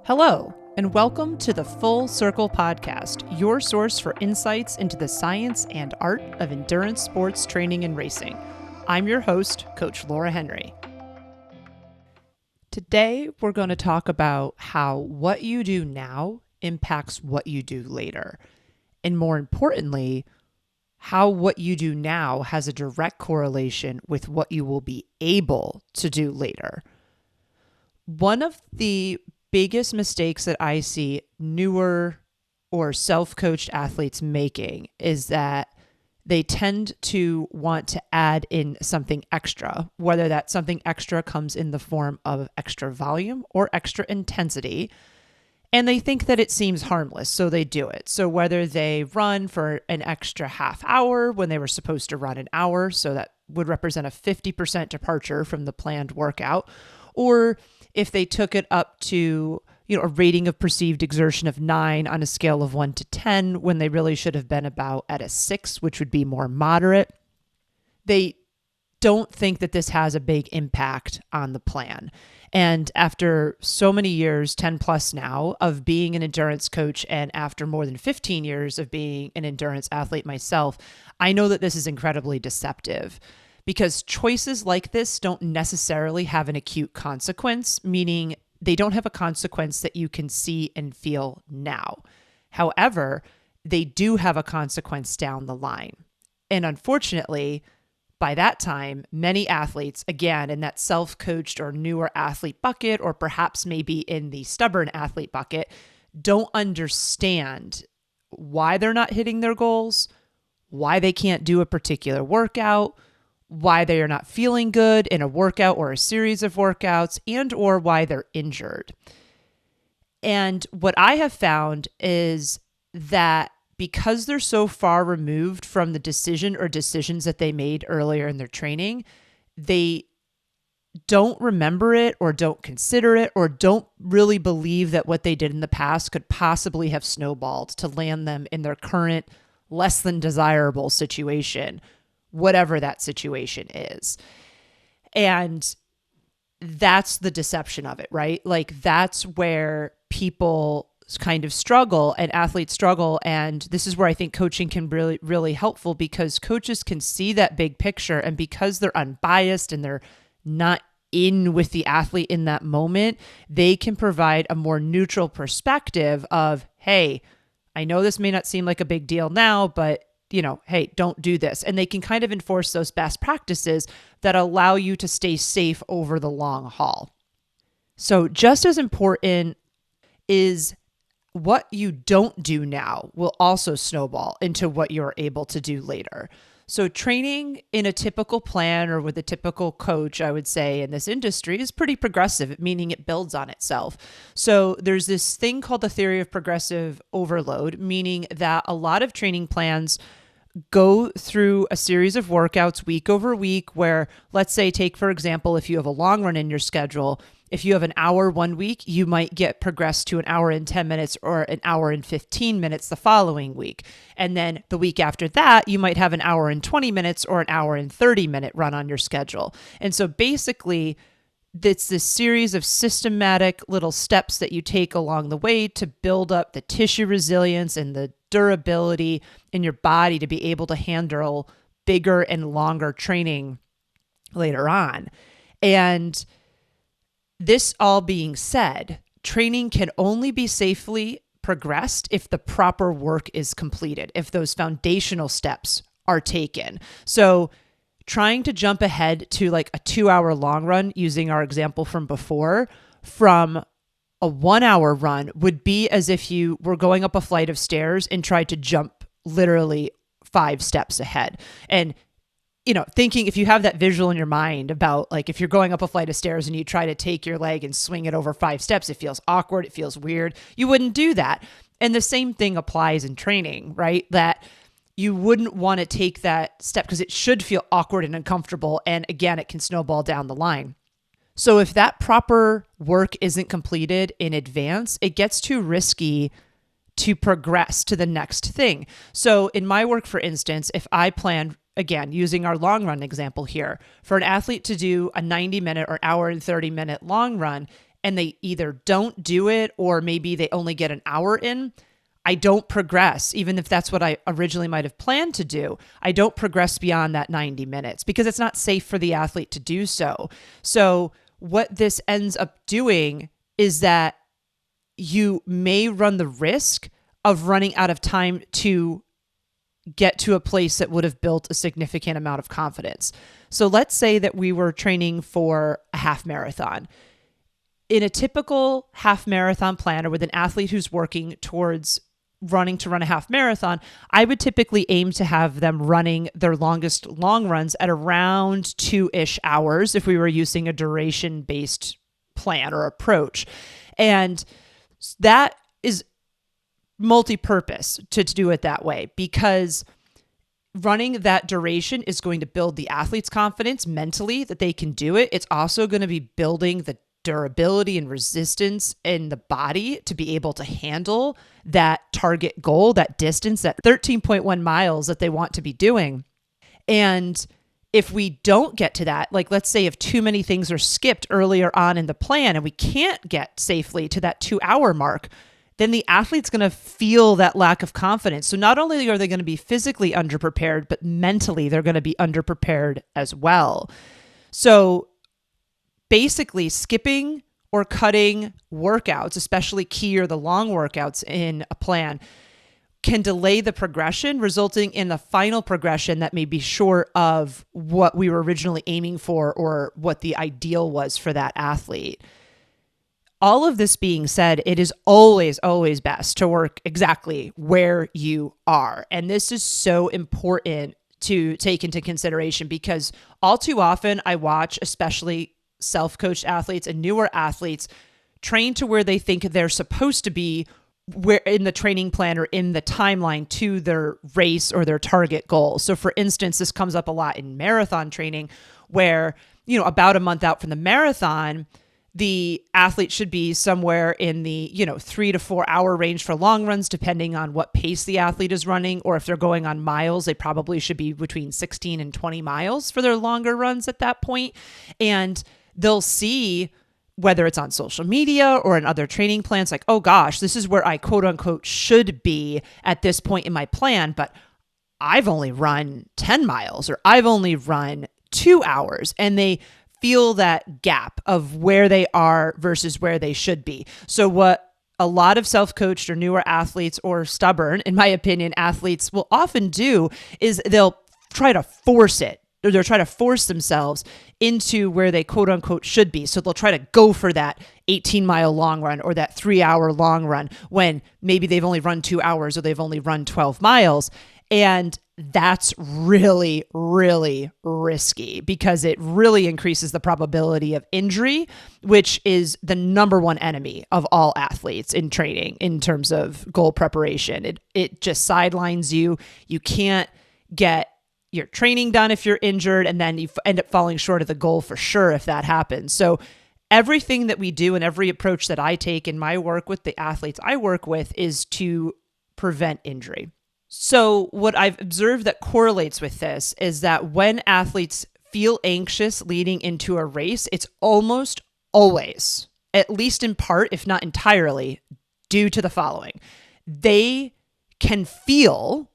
Hello, and welcome to the Full Circle Podcast, your source for insights into the science and art of endurance sports training and racing. I'm your host, Coach Laura Henry. Today, we're going to talk about how what you do now impacts what you do later. And more importantly, how what you do now has a direct correlation with what you will be able to do later. One of the biggest mistakes that I see newer or self-coached athletes making is that they tend to want to add in something extra, whether that something extra comes in the form of extra volume or extra intensity, and they think that it seems harmless, so they do it. So whether they run for an extra half hour when they were supposed to run an hour, so that would represent a 50% departure from the planned workout, or if they took it up to, a rating of perceived exertion of 9 on a scale of 1 to 10, when they really should have been about at a 6, which would be more moderate. They don't think that this has a big impact on the plan. And after so many years, 10 plus now, of being an endurance coach, and after more than 15 years of being an endurance athlete myself, I know that this is incredibly deceptive. Because choices like this don't necessarily have an acute consequence, meaning they don't have a consequence that you can see and feel now. However, they do have a consequence down the line. And unfortunately, by that time, many athletes, again, in that self-coached or newer athlete bucket, or perhaps maybe in the stubborn athlete bucket, don't understand why they're not hitting their goals, why they can't do a particular workout, why they are not feeling good in a workout or a series of workouts, and or why they're injured. And what I have found is that because they're so far removed from the decision or decisions that they made earlier in their training, they don't remember it or don't consider it or don't really believe that what they did in the past could possibly have snowballed to land them in their current less than desirable situation, whatever that situation is. And that's the deception of it, right? Like, that's where people kind of struggle and athletes struggle. And this is where I think coaching can really, really helpful, because coaches can see that big picture, and because they're unbiased and they're not in with the athlete in that moment, they can provide a more neutral perspective of, hey, I know this may not seem like a big deal now, but hey, don't do this. And they can kind of enforce those best practices that allow you to stay safe over the long haul. So just as important is what you don't do now will also snowball into what you're able to do later. So training in a typical plan or with a typical coach, I would say, in this industry is pretty progressive, meaning it builds on itself. So there's this thing called the theory of progressive overload, meaning that a lot of training plans go through a series of workouts week over week where, let's say, take for example, if you have a long run in your schedule, if you have an hour one week, you might get progressed to an hour and 10 minutes or an hour and 15 minutes the following week. And then the week after that, you might have an hour and 20 minutes or an hour and 30-minute run on your schedule. And so basically, it's this series of systematic little steps that you take along the way to build up the tissue resilience and the durability in your body to be able to handle bigger and longer training later on. And this all being said, training can only be safely progressed if the proper work is completed, if those foundational steps are taken. So trying to jump ahead to like a 2-hour long run, using our example from before, from a 1-hour run would be as if you were going up a flight of stairs and tried to jump literally 5 steps ahead. And thinking, if you have that visual in your mind about, like, if you're going up a flight of stairs and you try to take your leg and swing it over 5 steps, it feels awkward. It feels weird. You wouldn't do that. And the same thing applies in training, right? That you wouldn't want to take that step because it should feel awkward and uncomfortable. And again, it can snowball down the line. So if that proper work isn't completed in advance, it gets too risky to progress to the next thing. So in my work, for instance, if I plan, again, using our long run example here, for an athlete to do a 90-minute or hour and 30-minute long run, and they either don't do it or maybe they only get an hour in, I don't progress, even if that's what I originally might have planned to do. I don't progress beyond that 90 minutes because it's not safe for the athlete to do so. So what this ends up doing is that you may run the risk of running out of time to get to a place that would have built a significant amount of confidence. So let's say that we were training for a half marathon. In a typical half marathon plan, or with an athlete who's working towards running to run a half marathon, I would typically aim to have them running their longest long runs at around 2-ish hours if we were using a duration-based plan or approach. And that is multi-purpose to do it that way, because running that duration is going to build the athlete's confidence mentally that they can do it. It's also going to be building the durability and resistance in the body to be able to handle that target goal, that distance, that 13.1 miles that they want to be doing. And if we don't get to that, like let's say if too many things are skipped earlier on in the plan and we can't get safely to that 2-hour mark, then the athlete's going to feel that lack of confidence. So not only are they going to be physically underprepared, but mentally they're going to be underprepared as well. So basically, skipping or cutting workouts, especially key or the long workouts in a plan, can delay the progression, resulting in the final progression that may be short of what we were originally aiming for or what the ideal was for that athlete. All of this being said, it is always, always best to work exactly where you are. And this is so important to take into consideration because all too often I watch, especially self-coached athletes and newer athletes, train to where they think they're supposed to be, where in the training plan or in the timeline to their race or their target goal. So for instance, this comes up a lot in marathon training where, about a month out from the marathon, the athlete should be somewhere in the, 3 to 4 hour range for long runs, depending on what pace the athlete is running. Or if they're going on miles, they probably should be between 16 and 20 miles for their longer runs at that point. And they'll see, whether it's on social media or in other training plans, like, oh gosh, this is where I quote unquote should be at this point in my plan, but I've only run 10 miles or I've only run 2 hours. And they feel that gap of where they are versus where they should be. So what a lot of self-coached or newer athletes, or stubborn, in my opinion, athletes will often do is they'll try to force it, or they'll try to force themselves into where they quote unquote should be. So they'll try to go for that 18-mile long run or that 3-hour long run when maybe they've only run 2 hours or they've only run 12 miles. And that's really, really risky because it really increases the probability of injury, which is the number one enemy of all athletes in training in terms of goal preparation. It just sidelines you. You can't get your training done if you're injured, and then you end up falling short of the goal for sure if that happens. So everything that we do and every approach that I take in my work with the athletes I work with is to prevent injury. So what I've observed that correlates with this is that when athletes feel anxious leading into a race, it's almost always, at least in part, if not entirely, due to the following. They can feel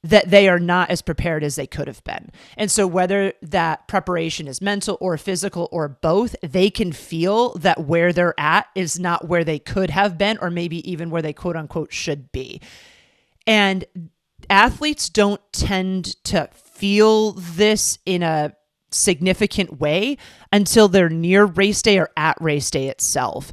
that they are not as prepared as they could have been. And so whether that preparation is mental or physical or both, they can feel that where they're at is not where they could have been, or maybe even where they quote unquote should be. And athletes don't tend to feel this in a significant way until they're near race day or at race day itself.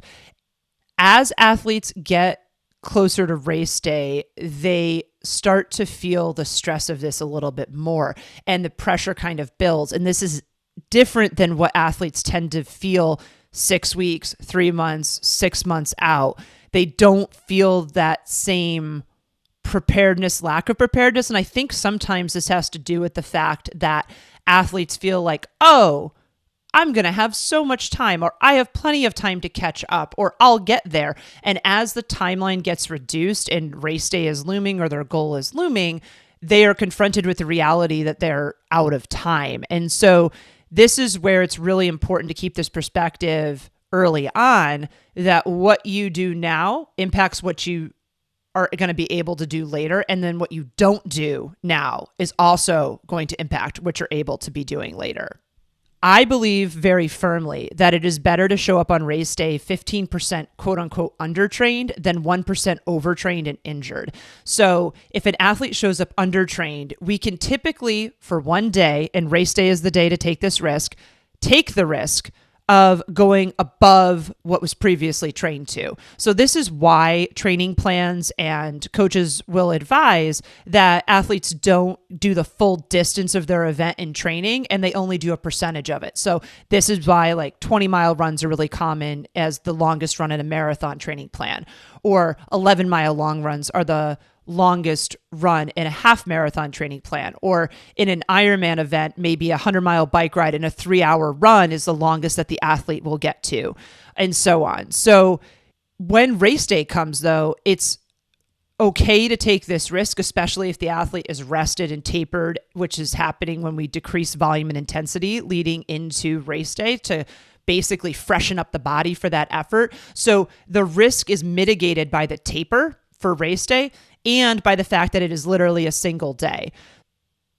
As athletes get closer to race day, they start to feel the stress of this a little bit more, and the pressure kind of builds. And this is different than what athletes tend to feel 6 weeks, 3 months, 6 months out. They don't feel that same preparedness, lack of preparedness. And I think sometimes this has to do with the fact that athletes feel like, oh, I'm going to have so much time, or I have plenty of time to catch up, or I'll get there. And as the timeline gets reduced and race day is looming or their goal is looming, they are confronted with the reality that they're out of time. And so this is where it's really important to keep this perspective early on that what you do now impacts what you are going to be able to do later. And then what you don't do now is also going to impact what you're able to be doing later. I believe very firmly that it is better to show up on race day 15% quote unquote undertrained than 1% overtrained and injured. So if an athlete shows up undertrained, we can typically for one day, and race day is the day to take this risk, take the risk of going above what was previously trained to. So this is why training plans and coaches will advise that athletes don't do the full distance of their event in training and they only do a percentage of it. So this is why like 20-mile runs are really common as the longest run in a marathon training plan, or 11-mile long runs are the longest run in a half marathon training plan, or in an Ironman event, maybe a 100-mile bike ride and a 3-hour run is the longest that the athlete will get to, and so on. So when race day comes though, it's okay to take this risk, especially if the athlete is rested and tapered, which is happening when we decrease volume and intensity leading into race day to basically freshen up the body for that effort. So the risk is mitigated by the taper for race day and by the fact that it is literally a single day.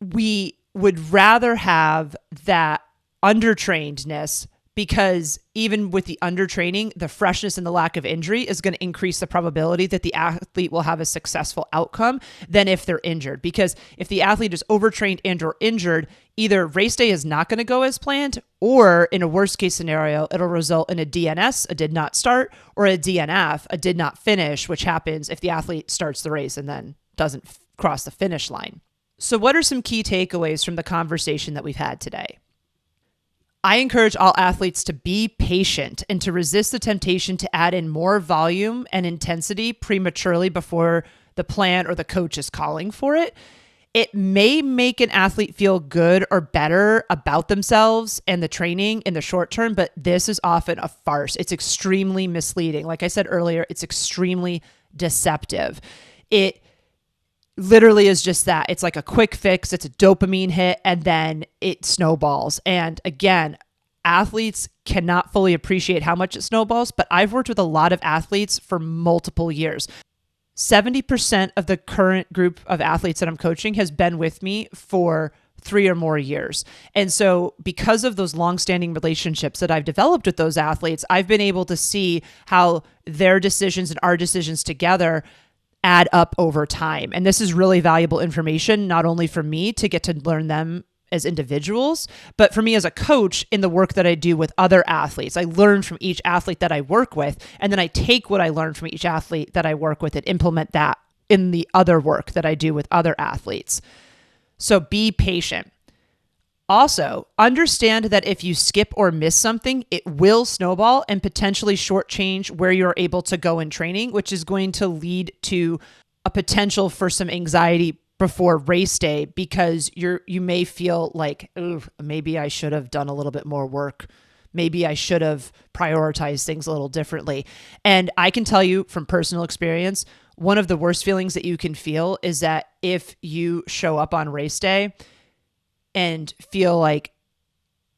We would rather have that undertrainedness because even with the undertraining, the freshness and the lack of injury is going to increase the probability that the athlete will have a successful outcome than if they're injured. Because if the athlete is overtrained and or injured, either race day is not going to go as planned, or in a worst case scenario, it'll result in a DNS, a did not start, or a DNF, a did not finish, which happens if the athlete starts the race and then doesn't cross the finish line. So what are some key takeaways from the conversation that we've had today? I encourage all athletes to be patient and to resist the temptation to add in more volume and intensity prematurely before the plan or the coach is calling for it. It may make an athlete feel good or better about themselves and the training in the short term, but this is often a farce. It's extremely misleading. Like I said earlier, it's extremely deceptive. It literally is just that. It's like a quick fix. It's a dopamine hit, and then it snowballs. And again, athletes cannot fully appreciate how much it snowballs, but I've worked with a lot of athletes for multiple years. 70% of the current group of athletes that I'm coaching has been with me for 3 or more years. And so because of those longstanding relationships that I've developed with those athletes, I've been able to see how their decisions and our decisions together add up over time. And this is really valuable information, not only for me to get to learn them as individuals, but for me as a coach in the work that I do with other athletes. I learn from each athlete that I work with, and then I take what I learned from each athlete that I work with and implement that in the other work that I do with other athletes. So be patient. Also, understand that if you skip or miss something, it will snowball and potentially shortchange where you're able to go in training, which is going to lead to a potential for some anxiety before race day, because you may feel like, maybe I should have done a little bit more work. Maybe I should have prioritized things a little differently. And I can tell you from personal experience, one of the worst feelings that you can feel is that if you show up on race day and feel like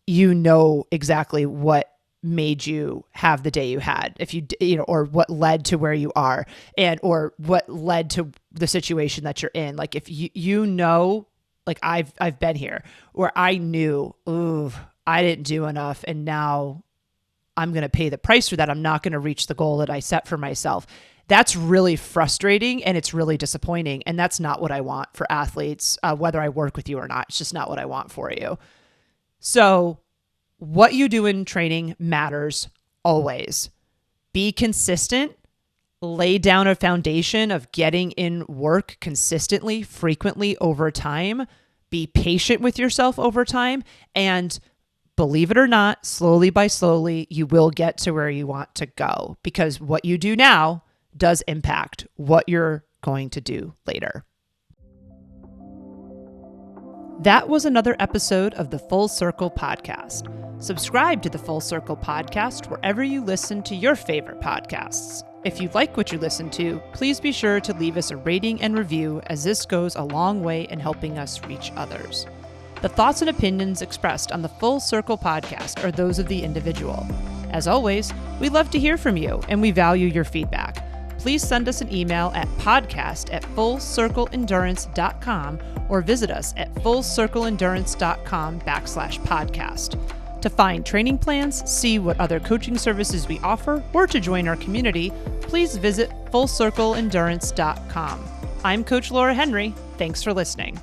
you know exactly what made you have the day you had, if you know, or what led to where you are, and or what led to the situation that you're in. Like if you know, like I've been here where I knew, I didn't do enough, and now I'm going to pay the price for that. I'm not going to reach the goal that I set for myself. That's really frustrating and it's really disappointing. And that's not what I want for athletes, whether I work with you or not. It's just not what I want for you. So what you do in training matters always. Be consistent. Lay down a foundation of getting in work consistently, frequently over time. Be patient with yourself over time. And believe it or not, slowly by slowly, you will get to where you want to go, because what you do now does impact what you're going to do later. That was another episode of the Full Circle Podcast. Subscribe to the Full Circle Podcast wherever you listen to your favorite podcasts. If you like what you listen to, please be sure to leave us a rating and review, as this goes a long way in helping us reach others. The thoughts and opinions expressed on the Full Circle Podcast are those of the individual. As always, we love to hear from you and we value your feedback. Please send us an email at podcast@fullcircleendurance.com or visit us at fullcircleendurance.com/podcast. To find training plans, see what other coaching services we offer, or to join our community, please visit fullcircleendurance.com. I'm Coach Laura Henry. Thanks for listening.